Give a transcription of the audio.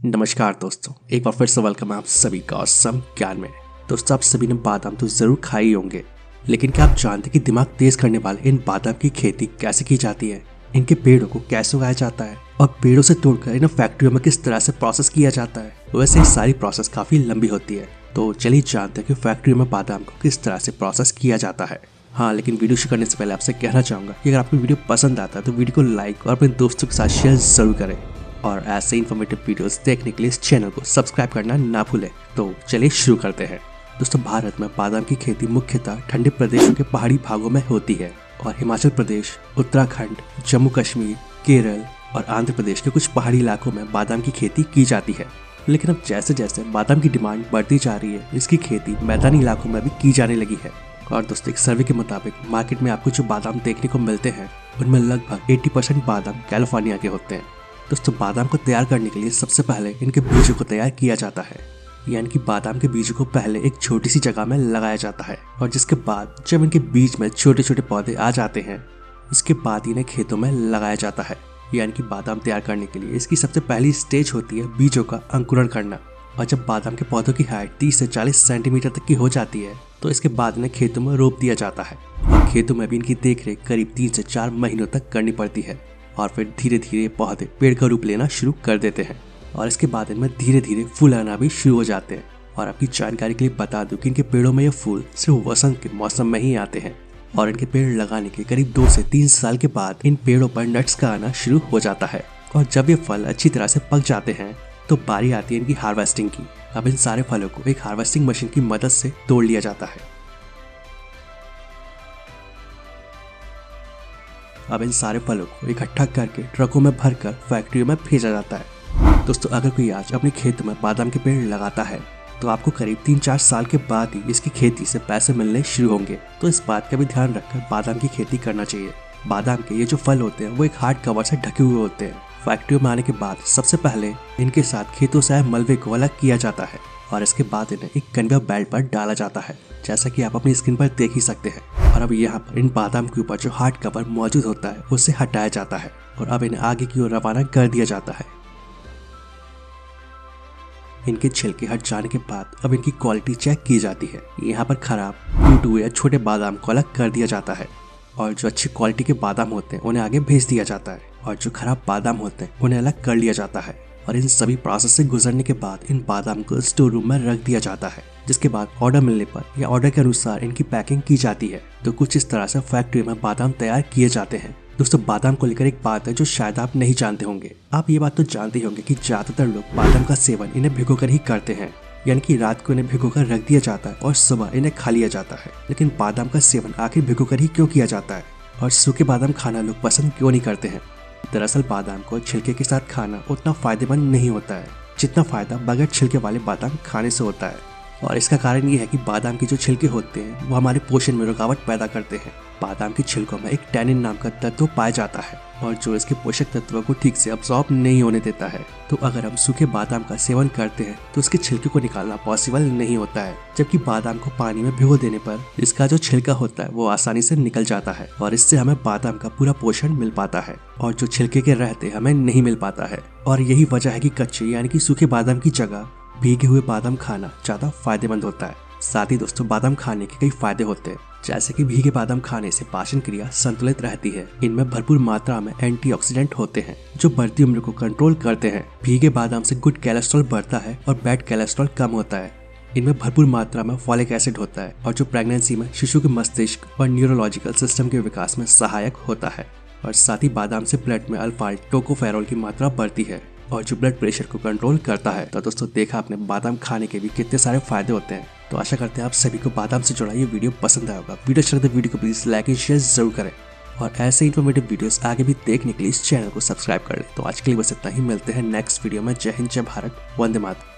नमस्कार दोस्तों, एक बार फिर से वेलकम है आप सभी का औसम ज्ञान में। दोस्तों, आप सभी ने बादाम तो जरूर खाई होंगे, लेकिन क्या आप जानते हैं कि दिमाग तेज करने वाले इन बादाम की खेती कैसे की जाती है, इनके पेड़ों को कैसे उगाया जाता है और पेड़ों से तोड़कर इन्हें फैक्ट्रियों में किस तरह से प्रोसेस किया जाता है। वैसे ये सारी प्रोसेस काफी लंबी होती है, तो चलिए जानते हैं कि फैक्ट्रियों में बादाम को किस तरह से प्रोसेस किया जाता है। हाँ, लेकिन वीडियो शुरू करने से पहले आपसे कहना चाहूंगा कि अगर आपको वीडियो पसंद आता है तो वीडियो को लाइक और अपने दोस्तों के साथ शेयर जरूर करें और ऐसे इन्फॉर्मेटिव वीडियोस देखने के लिए इस चैनल को सब्सक्राइब करना ना भूलें। तो चलिए शुरू करते हैं। दोस्तों, भारत में बादाम की खेती मुख्यतः ठंडे प्रदेशों के पहाड़ी भागों में होती है और हिमाचल प्रदेश, उत्तराखंड, जम्मू कश्मीर, केरल और आंध्र प्रदेश के कुछ पहाड़ी इलाकों में बादाम की खेती की जाती है। लेकिन अब जैसे जैसे बादाम की डिमांड बढ़ती जा रही है, इसकी खेती मैदानी इलाकों में भी की जाने लगी है। और दोस्तों, एक सर्वे के मुताबिक मार्केट में आपको जो बादाम देखने को मिलते हैं उनमें लगभग 80% बादाम कैलिफोर्निया के होते हैं। दोस्तों, बादाम को तैयार करने के लिए सबसे पहले इनके बीजों को तैयार किया जाता है, यानी कि बादाम के बीजों को पहले एक छोटी सी जगह में लगाया जाता है और जिसके बाद जब इनके बीज में छोटे छोटे पौधे आ जाते हैं, इसके बाद इन्हें खेतों में लगाया जाता है। यानी कि बादाम तैयार करने के लिए इसकी सबसे पहली स्टेज होती है बीजों का अंकुरण करना। और जब बादाम के पौधों की हाइट 30 से 40 सेंटीमीटर तक की हो जाती है तो इसके बाद इन्हें खेतों में रोप दिया जाता है और खेतों में भी इनकी देखरेख करीब 3 से 4 महीनों तक करनी पड़ती है और फिर धीरे धीरे पौधे पेड़ का रूप लेना शुरू कर देते हैं और इसके बाद इनमें धीरे धीरे फूल आना भी शुरू हो जाते हैं। और आपकी जानकारी के लिए बता दूं कि इनके पेड़ों में ये फूल सिर्फ वसंत के मौसम में ही आते हैं और इनके पेड़ लगाने के करीब 2 से 3 साल के बाद इन पेड़ों पर नट्स का आना शुरू हो जाता है। और जब ये फल अच्छी तरह से पक जाते हैं तो बारी आती है इनकी हार्वेस्टिंग की। अब इन सारे फलों को एक हार्वेस्टिंग मशीन की मदद से तोड़ लिया जाता है। अब इन सारे फलों को इकट्ठा करके ट्रकों में भरकर फैक्ट्रियों में भेजा जाता है। दोस्तों, अगर कोई आज अपने खेत में बादाम के पेड़ लगाता है तो आपको करीब 3-4 साल के बाद ही इसकी खेती से पैसे मिलने शुरू होंगे। तो इस बात का भी ध्यान रखकर बादाम की खेती करना चाहिए। बादाम के ये जो फल होते हैं वो एक हार्ड कवर से ढके हुए होते हैं। फैक्ट्रियों में आने के बाद सबसे पहले इनके साथ खेतों से आए मलबे को अलग किया जाता है और इसके बाद इन्हें एक कन्वेयर बेल्ट पर डाला जाता है, जैसा कि आप अपनी स्क्रीन पर देख ही सकते हैं। और अब यहाँ पर इन बादाम के ऊपर जो हार्ड कवर मौजूद होता है उसे हटाया जाता है और अब इन्हें आगे की ओर रवाना कर दिया जाता है। इनके छिलके हट जाने के बाद अब इनकी क्वालिटी चेक की जाती है। यहाँ पर खराब, टूटे हुए या छोटे बादाम को अलग कर दिया जाता है और जो अच्छी क्वालिटी के बादाम होते हैं उन्हें आगे भेज दिया जाता है और जो खराब बादाम होते हैं उन्हें अलग कर लिया जाता है। और इन सभी प्रोसेस से गुजरने के बाद इन बादाम को स्टोर रूम में रख दिया जाता है, जिसके बाद ऑर्डर मिलने पर या ऑर्डर के अनुसार इनकी पैकिंग की जाती है। तो कुछ इस तरह से फैक्ट्री में बादाम तैयार किए जाते हैं। दोस्तों, बादाम को लेकर एक बात है जो शायद आप नहीं जानते होंगे। आप ये बात तो जानते होंगे कि ज्यादातर लोग बादाम का सेवन इन्हें भिगोकर ही करते हैं, यानी कि रात को इन्हें भिगोकर रख दिया जाता है और सुबह इन्हें खा लिया जाता है। लेकिन बादाम का सेवन आखिर भिगोकर ही क्यों किया जाता है और सूखे बादाम खाना लोग पसंद क्यों नहीं करते हैं? दरअसल बादाम को छिलके के साथ खाना उतना फायदेमंद नहीं होता है जितना फायदा बगैर छिलके वाले बादाम खाने से होता है। और इसका कारण ये है कि बादाम के जो छिलके होते हैं वो हमारे पोषण में रुकावट पैदा करते हैं। बादाम के छिलकों में एक टैनिन नाम का तत्व पाया जाता है और जो इसके पोषक तत्वों को ठीक से अब्सॉर्ब नहीं होने देता है। तो अगर हम सूखे बादाम का सेवन करते हैं तो उसके छिलके को निकालना पॉसिबल नहीं होता है, जबकि बादाम को पानी में भिगो देने पर इसका जो छिलका होता है वो आसानी से निकल जाता है और इससे हमें बादाम का पूरा पोषण मिल पाता है और जो छिलके के रहते हमें नहीं मिल पाता है। और यही वजह है कि कच्चे यानी कि सूखे बादाम की जगह भीगे हुए बादाम खाना ज्यादा फायदेमंद होता है। साथ ही दोस्तों, बादाम खाने के कई फायदे होते हैं, जैसे कि भीगे बादाम खाने से पाचन क्रिया संतुलित रहती है। इनमें भरपूर मात्रा में एंटीऑक्सीडेंट होते हैं जो बढ़ती उम्र को कंट्रोल करते हैं। भीगे बादाम से गुड कोलेस्ट्रॉल बढ़ता है और बैड कोलेस्ट्रॉल कम होता है। इनमें भरपूर मात्रा में फॉलिक एसिड होता है और जो प्रेगनेंसी में शिशु के मस्तिष्क और न्यूरोलॉजिकल सिस्टम के विकास में सहायक होता है। और साथ ही बादाम से ब्लड में अल्फा टोकोफेरोल की मात्रा बढ़ती है और जो ब्लड प्रेशर को कंट्रोल करता है। तो दोस्तों, देखा आपने बादाम खाने के भी कितने सारे फायदे होते हैं। तो आशा करते हैं आप सभी को बादाम से जुड़ा ये वीडियो पसंद आया होगा। वीडियो अच्छा लगे तो वीडियो को प्लीज लाइक एंड शेयर जरूर करें और ऐसे इन्फॉर्मेटिव वीडियोस आगे भी देखने के लिए इस चैनल को सब्सक्राइब कर लें। तो आज के लिए बस इतना ही, मिलते हैं नेक्स्ट वीडियो में। जय हिंद, जय भारत, वंदे मातरम।